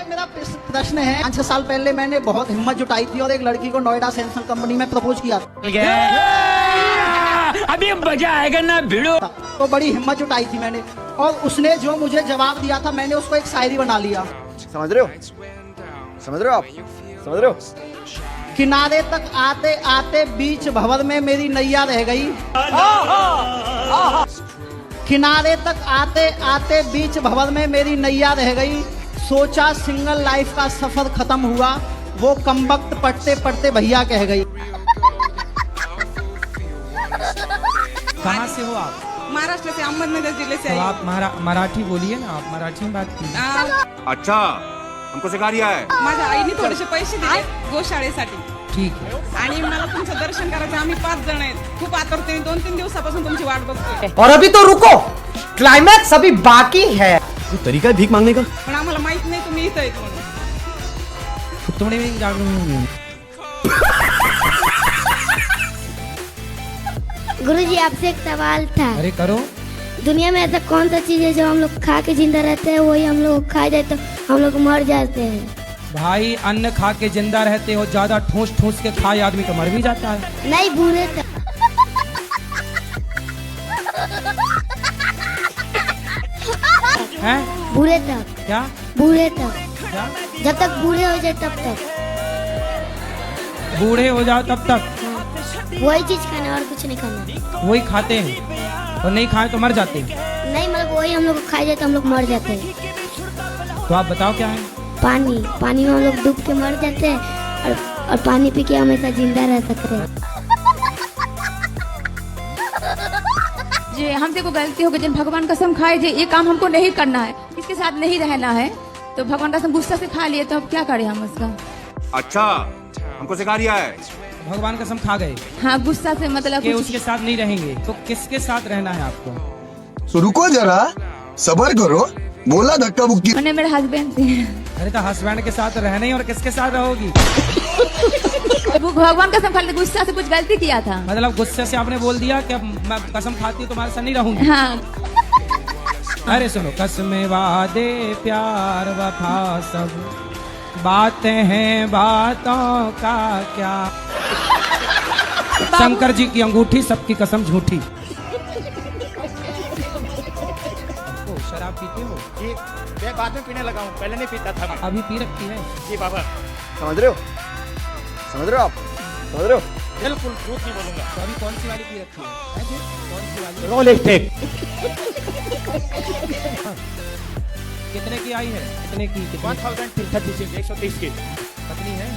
मेरा प्रश्न है, 5-6 साल पहले मैंने बहुत हिम्मत जुटाई थी और एक लड़की को नोएडा सैमसंग कंपनी में प्रपोज किया अभी मजा आएगा ना भिड़ो। तो बड़ी हिम्मत जुटाई थी मैंने, और उसने जो मुझे जवाब दिया था, मैंने उसको एक शायरी बना लिया। समझ रहे हो? समझ रहे हो आप? समझ रहे हो? किनारे तक आते आते बीच भंवर में मेरी नैया रह गई। किनारे तक आते आते बीच भंवर में मेरी नैया रह गई। सोचा सिंगल लाइफ का सफर खत्म हुआ, वो कमबख्त पढ़ते पढ़ते भैया कह गई। कहाँ से हो आप? महाराष्ट्र से, अहमदनगर जिले से। तो आप मराठी बोलिए ना, आप मराठी में बात कीजिए। अच्छा, हमको सिखा रिया है। माझ्या आईने थोडेसे पैसे दिले गोशाळेसाठी। ठीक है। आणि मला तुमचं दर्शन करायचं, आम्ही 5 जण आहेत, खूप आतुरतेने 2-3 दिवसापासून तुमची वाट बघतोय। और अभी तो रुको, क्लाइमैक्स अभी बाकी है। तो तरीका है भीख मांगने का? पण आम्हाला माहित नाही तुम्ही इथं आहेत म्हणून। तुमने भी जागरूक गुरुजी, आपसे एक सवाल था। अरे करो। दुनिया में ऐसा कौन सा चीज है जो हम लोग खा के जिंदा रहते हैं, वही हम लोग खा जाए तो हम लोग मर जाते हैं? भाई, अन्न खा के जिंदा रहते हो, ज्यादा ठूस ठूस के खाए आदमी तो मर भी जाता है। नहीं, बूढ़े तक। हैं? बूढ़े तक। क्या? बूढ़े तक। क्या? जब तक बूढ़े हो जाए तब तक। बूढ़े हो जाओ तब तक वही चीज खाना और कुछ नहीं खाना। वही खाते हैं, और नहीं खाए तो मर जाते हैं। नहीं, मतलब वही हम लोग को खा जाए तो हम लोग मर जाते हैं। तो आप बताओ क्या है? पानी। पानी में हम लोग डूब के मर जाते हैं, और पानी पी के हमेशा जिंदा रह सकते हैं। जे हमसे को गलती हो गई, जिन भगवान कसम खाए जे ये काम हमको नहीं करना है, इसके साथ नहीं रहना है, तो भगवान कसम गुस्सा से खा लिए, तो अब क्या करें हम उसका? अच्छा, हमको सिखा रिया है। भगवान कसम खा गए हाँ, गुस्सा से मतलब कि उसके साथ नहीं रहेंगे, तो किसके साथ रहना है आपको? तो रुको जरा, सबर करो, बोला धक्का मुक्की। उन्हें मेरे हस्बैंड थे। अरे तो हस्बैंड के साथ रहना ही, और किसके साथ रहोगी? वो भगवान कसम खा लिए, गुस्सा से कुछ गलती किया था। मतलब गुस्से से आपने बोल दिया कि अब मैं कसम खाती हूँ तुम्हारे साथ नहीं रहूंगी। हाँ। अरे सुनो, कसमें वादे प्यार वफा सब बातें हैं, बातों का क्या। शंकर जी की अंगूठी, सबकी कसम झूठी। शराब पीते हो? जी, मैं बाद में पीने लगा हूँ, पहले नहीं पीता था मैं। अभी पी रखी है? जी बाबा। समझ रहे हो? समझ रहे हो आप? समझ रहे हो? बिल्कुल झूठ नहीं बोलूंगा। तो अभी कौन सी वाली पी रखी है? कौन सी वाली? Rolex tech. कितने की आई है? कितने की? 1036, 130 की। पत्नी है?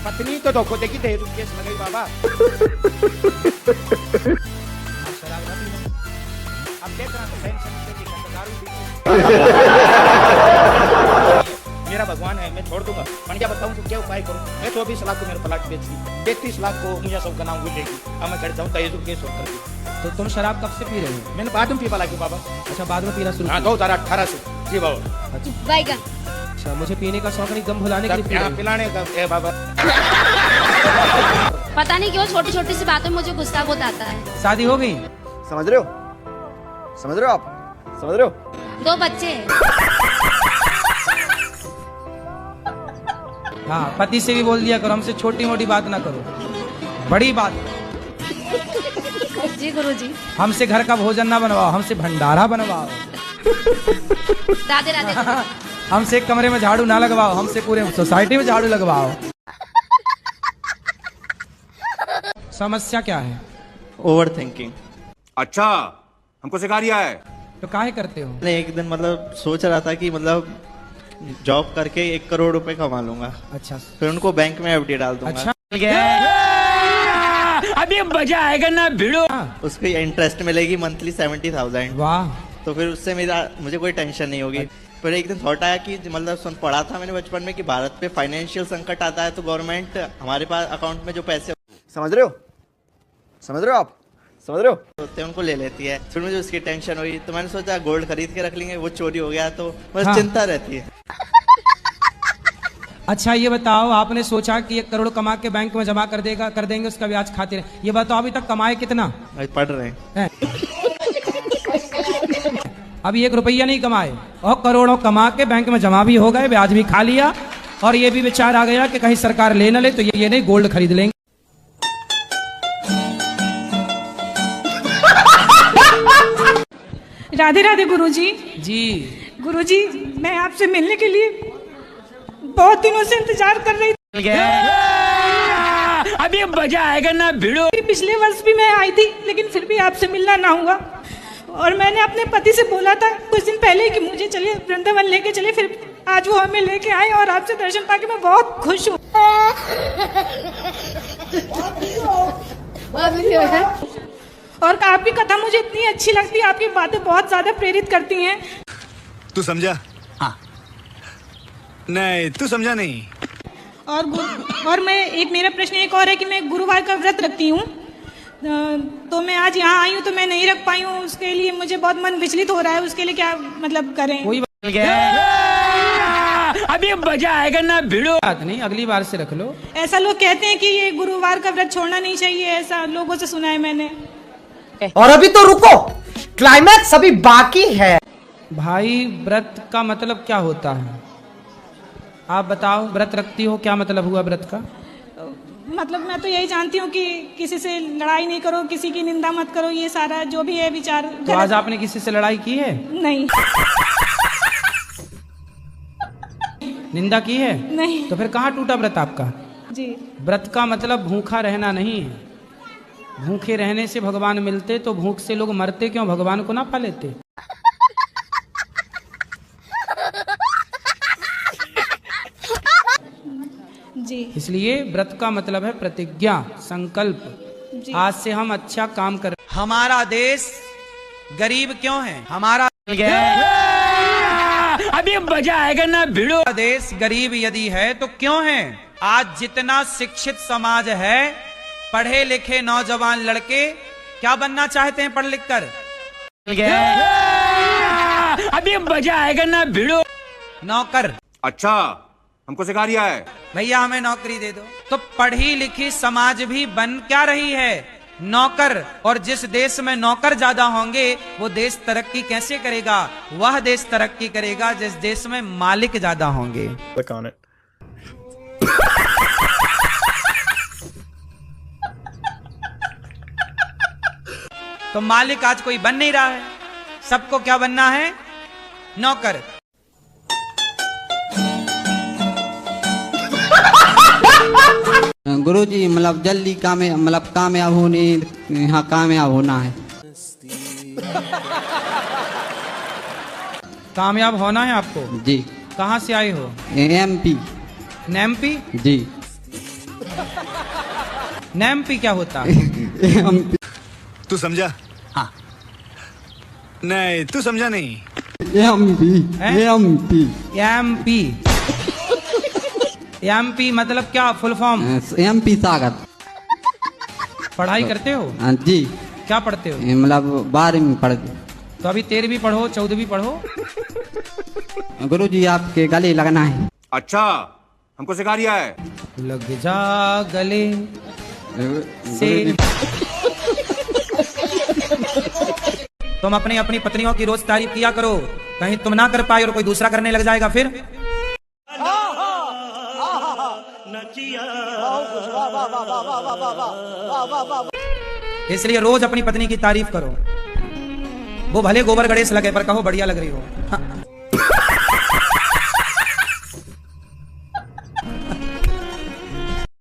पत्नी तो धोखो देगी, ढेर केस लगे बाबा। शराब ना पीना। अब देख रहा हूँ दारू पी। मेरा भगवान है, मैं छोड़ दूंगा। मैं क्या बताऊँ, तो क्या उपाय करूँ? मैं 24 लाख को मेरा प्लाट बेच दी, 33 लाख को मुझे सब गनाऊँ लेगी। अब मैं घर जाऊँ तो केस हो करके। तो तुम शराब कब से पी रहे हो? मैंने बाद में पीवा लगी बाबा। अच्छा, बाद में पीना शुरू हाँ, 2018 से। जी बाबा। बैगन। अच्छा, मुझे पीने का शौक नहीं, गम भुलाने के लिए पी रहे यहाँ हो। पिलाने का ए बाबा। पता नहीं क्यों छोटी छोटी सी बातों में मुझे गुस्सा बहुत आता है। शादी हो गई? समझ रहे हो? समझ रहे हो आप? समझ रहे हो? 2 बच्चे। हाँ, पति से भी बोल दिया करो, हमसे छोटी मोटी बात ना करो, बड़ी बात। जी गुरुजी। हमसे घर का भोजन ना बनवाओ, हमसे भंडारा बनवाओ। राधे राधे। हमसे एक कमरे में झाड़ू ना लगवाओ, हमसे पूरे सोसाइटी में झाड़ू लगवाओ। समस्या क्या है? Over thinking. अच्छा, हमको सिखा रिया है। तो काहे करते हो? मैं एक दिन मतलब सोच रहा था कि मतलब जॉब करके 1 करोड़ रुपए कमा लूंगा। अच्छा। फिर उनको बैंक में एफडी डाल दूंगा। अच्छा। अभी मजा आएगा ना भिड़ो। उसकी इंटरेस्ट मिलेगी मंथली 70,000। वाह। तो फिर उससे मुझे कोई टेंशन नहीं होगी। फिर एक दिन थॉट आया कि मतलब पढ़ा था मैंने बचपन में कि भारत पे फाइनेंशियल संकट आता है तो गवर्नमेंट हमारे पास अकाउंट में जो पैसे समझ रहे हो? समझ रहे हो आप? समझ रहे हो? होते हैं उनको ले लेती है। फिर मुझे उसकी टेंशन हुई, तो मैंने सोचा गोल्ड खरीद के रख लेंगे, वो चोरी हो गया तो बस चिंता रहती है। अच्छा, ये बताओ, आपने सोचा कि 1 करोड़ कमा के बैंक में जमा कर देंगे, उसका ब्याज खाते रहे। ये बताओ, अभी तक कमाए कितना? पढ़ रहे हैं। अभी 1 रुपया नहीं कमाए और करोड़ों कमा के बैंक में जमा भी हो गए, ब्याज भी खा लिया और ये भी विचार आ गया कि कहीं सरकार ले न ले तो ये नहीं गोल्ड खरीद लेंगे। राधे राधे गुरुजी। जी गुरुजी, मैं आपसे मिलने के लिए बहुत दिनों से इंतजार कर रही थी। अभी मजा आएगा ना भिड़ो। पिछले वर्ष भी मैं आई थी, लेकिन फिर भी आपसे मिलना ना हुआ। और मैंने अपने पति से बोला था कुछ दिन पहले कि मुझे चलिए वृंदावन लेके चलिए, फिर आज वो हमें लेके आए और आपसे दर्शन पाके मैं बहुत खुश हूँ। और आपकी कथा मुझे इतनी अच्छी लगती है, आपकी बातें बहुत ज्यादा प्रेरित करती हैं। तू समझा? हाँ। नहीं, तू समझा नहीं। और मेरा प्रश्न एक और है कि मैं गुरुवार का व्रत रखती हूँ, तो मैं आज यहाँ आई हूँ तो मैं नहीं रख पाई हूँ, उसके लिए मुझे बहुत मन विचलित हो रहा है। उसके लिए क्या मतलब करें? कोई अभी मजा आएगा ना भिड़ो। बात नहीं, अगली बार से रख लो। ऐसा लोग कहते हैं कि ये गुरुवार का व्रत छोड़ना नहीं चाहिए, ऐसा लोगों से सुना है मैंने। और अभी तो रुको, क्लाइमैक्स अभी बाकी है। भाई व्रत का मतलब क्या होता है? आप बताओ, व्रत रखती हो, क्या मतलब हुआ व्रत का? मतलब मैं तो यही जानती हूँ कि किसी से लड़ाई नहीं करो, किसी की निंदा मत करो, ये सारा जो भी है विचार। तो आज आपने किसी से लड़ाई की है? नहीं। निंदा की है? नहीं। तो फिर कहाँ टूटा व्रत आपका? जी। व्रत का मतलब भूखा रहना नहीं है। भूखे रहने से भगवान मिलते, तो भूख से लोग मरते क्यों? भगवान को ना पा लेते। जी। इसलिए व्रत का मतलब है प्रतिज्ञा, संकल्प। आज से हम अच्छा काम कर। हमारा देश गरीब क्यों है? हमारा अभी मजा आएगा ना भिड़ो। देश गरीब यदि है तो क्यों है? आज जितना शिक्षित समाज है, पढ़े लिखे नौजवान लड़के क्या बनना चाहते हैं पढ़ लिख कर? अभी मजा आएगा ना भिड़ो। नौकर। अच्छा, हमको सिखा रिया है। भैया हमें नौकरी दे दो। तो पढ़ी लिखी समाज भी बन क्या रही है? नौकर। और जिस देश में नौकर ज्यादा होंगे वो देश तरक्की कैसे करेगा? वह देश तरक्की करेगा जिस देश में मालिक ज्यादा होंगे। तो मालिक आज कोई बन नहीं रहा है, सबको क्या बनना है? नौकर। गुरुजी, मतलब जल्दी कामयाब होने, यहाँ कामयाब होना है। कामयाब होना है आपको? जी। कहाँ से आए हो? एमपी। नेमपी? जी। नेमपी क्या होता है? तू समझा? हाँ। नहीं, तू समझा नहीं। एमपी मतलब क्या? Full form? एमपी सागर। पढ़ाई करते हो? जी। क्या पढ़ते हो? मतलब 12वीं पढ़ते। तो अभी 13वीं पढ़ो, 14वीं पढ़ो। गुरुजी, आपके गले लगना है। अच्छा, हमको सिखा रिया है। लग जा गले से। तुम अपनी अपनी पत्नियों की रोज तारीफ किया करो, कहीं तुम ना कर पाए और कोई दूसरा करने लग जाएगा फिर। इसलिए रोज अपनी पत्नी की तारीफ करो, वो भले गोबर गणेश लगे पर कहो बढ़िया लग रही हो।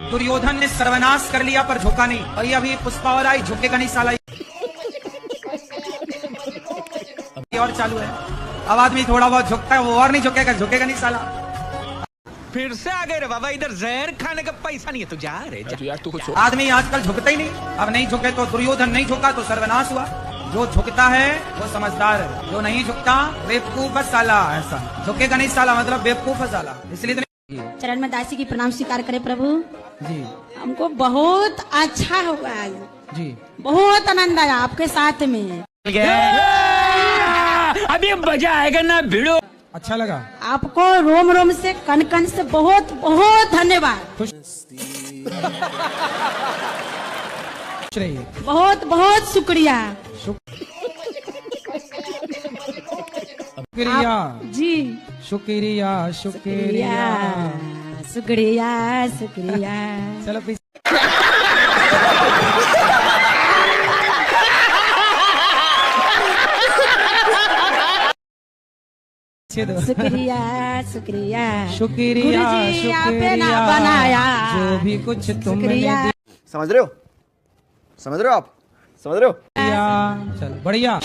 दुर्योधन ने सर्वनाश कर लिया पर झुका नहीं, और ये अभी पुष्पा और आई, झुकेगा नहीं साला। और चालू है, अब आदमी थोड़ा बहुत झुकता है, वो और नहीं झुकेगा, झुकेगा नहीं साला। फिर से आ गए रे बाबा, इधर जहर खाने का पैसा नहीं है, तू जा रे यार, तू कुछ। आदमी आजकल झुकता ही नहीं, अब नहीं झुके तो दुर्योधन नहीं झुका तो सर्वनाश हुआ। जो झुकता है वो समझदार है, जो नहीं झुकता बेवकूफ है साला। ऐसा झुकेगा नहीं साला मतलब बेवकूफ है साला। इसलिए चरण में दासी की प्रणाम स्वीकार करे प्रभु जी। हमको बहुत अच्छा हुआ आज जी, बहुत आनंद आया आपके साथ में। अभी मजा आएगा ना भिड़ो। अच्छा लगा आपको रोम रोम से कन कन से बहुत बहुत धन्यवाद। खुश रहिए। बहुत बहुत शुक्रिया। शुक्रिया जी शुक्रिया शुक्रिया शुक्रिया शुक्रिया। चलो पीछे दो। शुक्रिया शुक्रिया शुक्रिया गुरुजी आपने ना शुक्रिया बनाया। जो भी कुछ तुमने शुक्रिया। दिया। समझ रहे हो? समझ रहे हो आप? समझ रहे हो? चलो बढ़िया।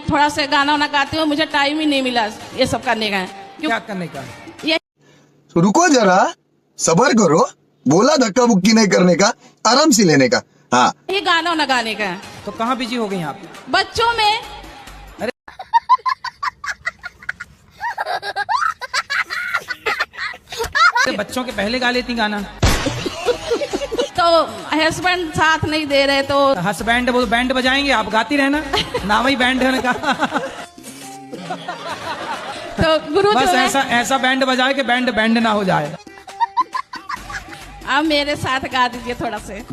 थोड़ा सा गाना वाना गाती हूँ, मुझे टाइम ही नहीं मिला ये सब करने का। क्या करने का? तो रुको जरा, सबर करो। बोला धक्का बुक्की नहीं करने का, आराम से लेने का। हाँ, ये गाना वाना गाने का। तो कहाँ बिजी हो गई आप? बच्चों में बच्चों के पहले गा लेती गाना। तो हस्बैंड साथ नहीं दे रहे तो हस्बैंड वो बैंड बजाएंगे, आप गाती रहना। नाम ही बैंड है का। तो गुरु बस जो है, ऐसा बैंड बजाए कि बैंड बैंड ना हो जाए। आप मेरे साथ गा दीजिए थोड़ा से।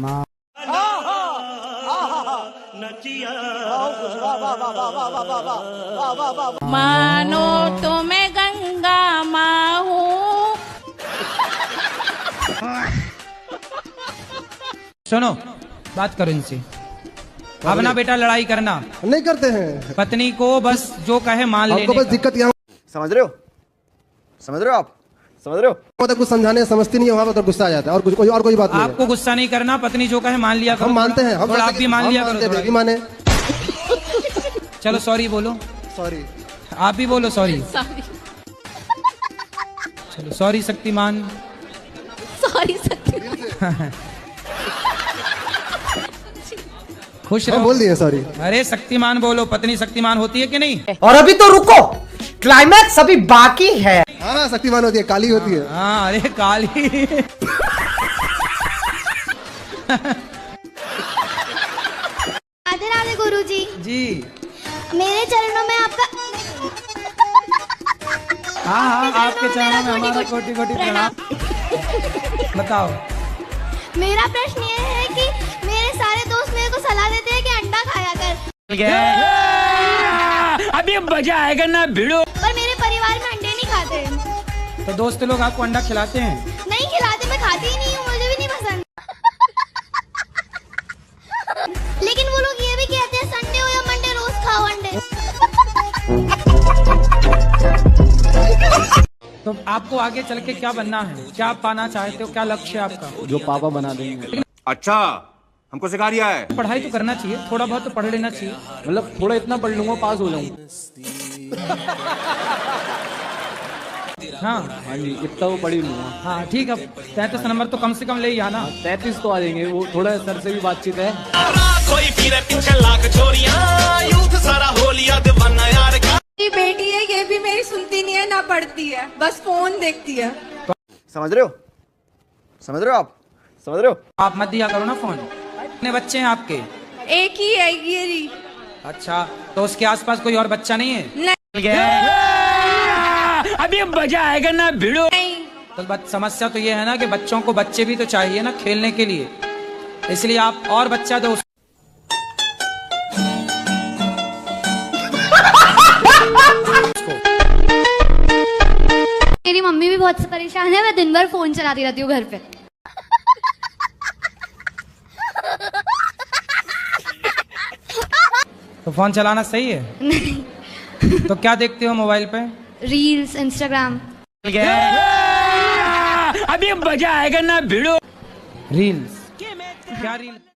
मानो तो मैं गंगा माँ हूँ। सुनो, बात करो इनसे। अब ना बेटा लड़ाई करना नहीं करते हैं। पत्नी को बस जो कहे मान लेने हमको बस का। दिक्कत यहाँ समझ रहे हो? समझ रहे हो आप? समझ रहे हो? होता है, कुछ समझाने समझती नहीं है, वहाँ पर तो गुस्सा आ जाता है। और कोई बात नहीं है। आपको गुस्सा नहीं करना, पत्नी जो कहे मान लिया करो। हम मानते हैं, थोड़ा आप भी मान लिया करो थोड़ा। भी माने। चलो सॉरी बोलो। सॉरी। आप भी बोलो सॉरी। सॉरी चलो सॉरी शक्तिमान। सॉरी खुश हम रहो। बोल दिए सॉरी। अरे शक्तिमान बोलो, पत्नी शक्तिमान होती है कि नहीं? और अभी तो रुको, क्लाइमैक्स अभी बाकी है। हाँ, शक्तिमान होती है, काली होती है। हाँ अरे काली। राधे राधे गुरुजी, जी मेरे चरणों में आपका हाँ आपके चरणों में हमारा कोटि कोटि प्रणाम। बताओ। मेरा प्रश्न ये है कि मेरे सारे दोस्त मेरे को सलाह देते हैं कि अंडा खाया कर, अभी मजा आएगा ना भिड़ो। पर मेरे परिवार में अंडे नहीं खाते। तो दोस्त लोग आपको अंडा खिलाते हैं? नहीं खिलाते, मैं खाती ही नहीं हूँ, मुझे भी नहीं पसंद। लेकिन वो लोग ये भी कहते हैं संडे हो या मंडे रोज खाओ अंडे। तो आपको आगे चल के क्या बनना है? क्या आप पाना चाहते हो? क्या लक्ष्य है आपका? जो पापा बना देंगे। अच्छा, हमको सिखा रिया है। पढ़ाई तो करना चाहिए, थोड़ा बहुत तो पढ़ लेना चाहिए। मतलब थोड़ा इतना पढ़ लूंगा, पास हो जाऊंगा। हाँ हाँ जी, इतना वो पढ़ ही लूंगा। हाँ ठीक है, 33 नंबर तो कम से कम ले ही आना। 33 तो आ जाएंगे। वो थोड़ा सर से भी बातचीत है। कोई फिरे पीछे लाख चोरियां, यूथ सारा हो लिया दीवाना यार का। बेटी है, ये भी मेरी सुनती नहीं है ना पढ़ती है, बस फोन देखती है। समझ रहे हो? समझ रहे हो आप? समझ रहे हो? आप मत दिया करो ना फोन। कितने बच्चे हैं आपके? एक ही है ये। अच्छा, तो उसके आसपास कोई और बच्चा नहीं है? नहीं। अभी मजा आएगा ना भिड़ो। तो समस्या तो ये है ना कि बच्चों को बच्चे भी तो चाहिए ना खेलने के लिए, इसलिए आप और बच्चा दो। मेरी मम्मी भी बहुत परेशान है, मैं दिन भर फोन चलाती रहती हूँ घर पे। तो फोन चलाना सही है? नहीं, तो क्या देखते हो मोबाइल पे? Reels, Instagram. अभी मजा आएगा ना भिड़ो। रील्स? क्या रील?